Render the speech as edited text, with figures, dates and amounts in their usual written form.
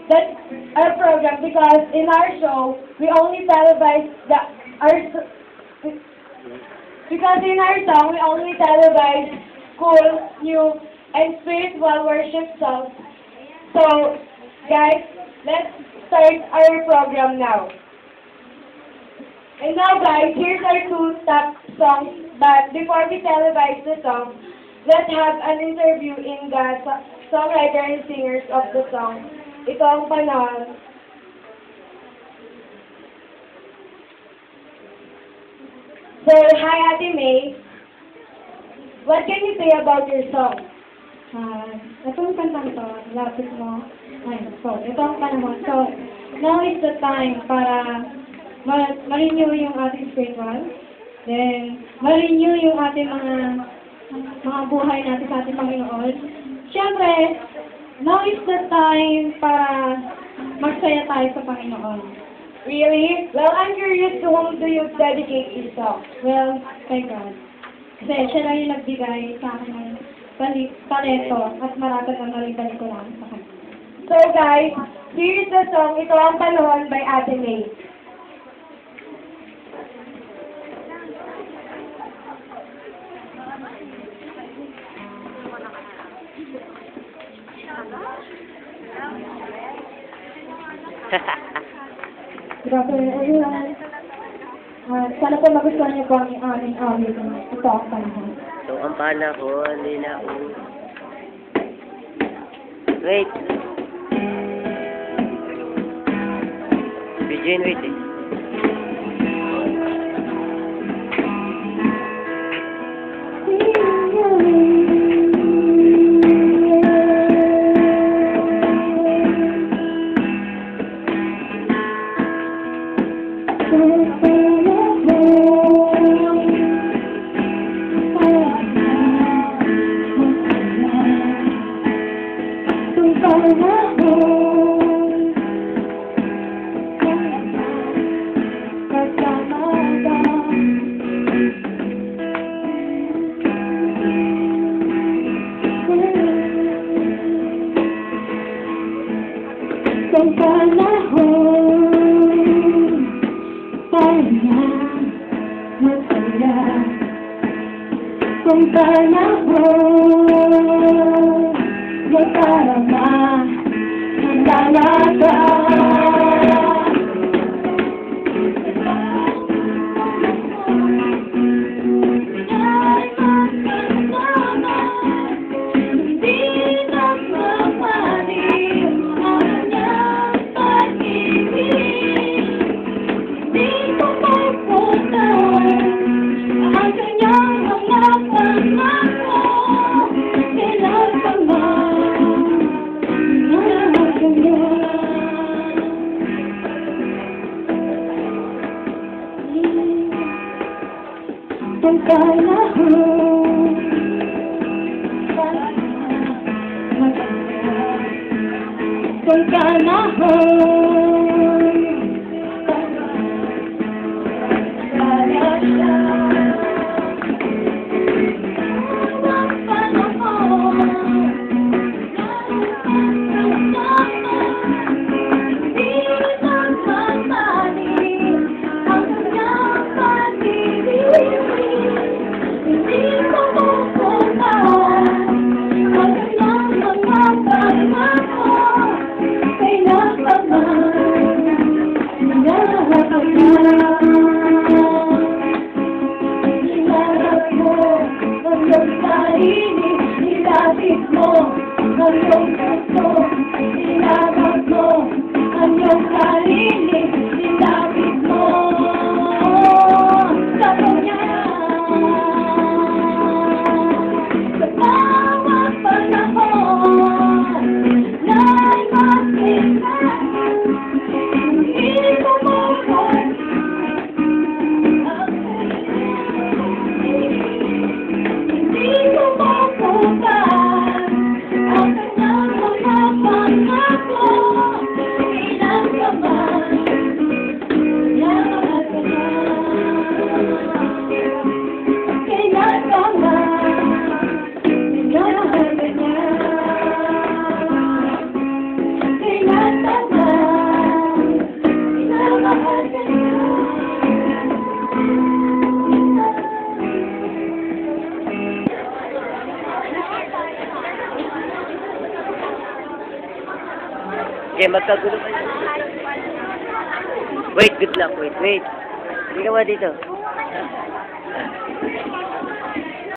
That's our program because in our show we only televise because in our song we only televise cool, new, and spiritual worship songs. So, guys, let's start our program now. And now, guys, here's our two top songs. But before we televise the song, let's have an interview in the songwriter and singers of the song. Ito ang panahon. So, hi Ate May. What can you say about your song? Itong kantang to, lapit mo. Ito ang panahon. So, now is the time para ma-renew yung ating spiritual. Then, ma-renew yung ating mga buhay natin sa ating Panginoon. Siyempre, now is the time para magsaya tayo sa Panginoon. Really? Well, I'm curious to whom do you dedicate this song? Well, kay God. Kasi siya lang yung nagbigay sa akin ng talento at maratag ang nalibalik ko lang sa kanya. So guys, here's the song, Ito ang Panahon by Ate May. Good afternoon, everyone. Sana po magustuhan niyo po ang aming awit. Ito ang panahon. Ito ang panahon nila. Wait. Begin, wait eh. Kung panahon kaya masaya, kung panahon makarama ng dalaga. Kung panahon kung panahon kaya siya sarili, ilapit mo ang iyong puso, ilagak mo ang iyong sarili, ilapit mo sa kanya. Sa bawat panahon na'y makita, hindi mo mawag hindi mo mabukas ang kanyang mga pangako. Ilang ka man, yaman ka na. Kailan ka man, minahal ka niya. Kailan ka man, minamahal ka niya. Okay, magkagulo kayo. Wait, good luck. Wait. Hindi ka ba dito?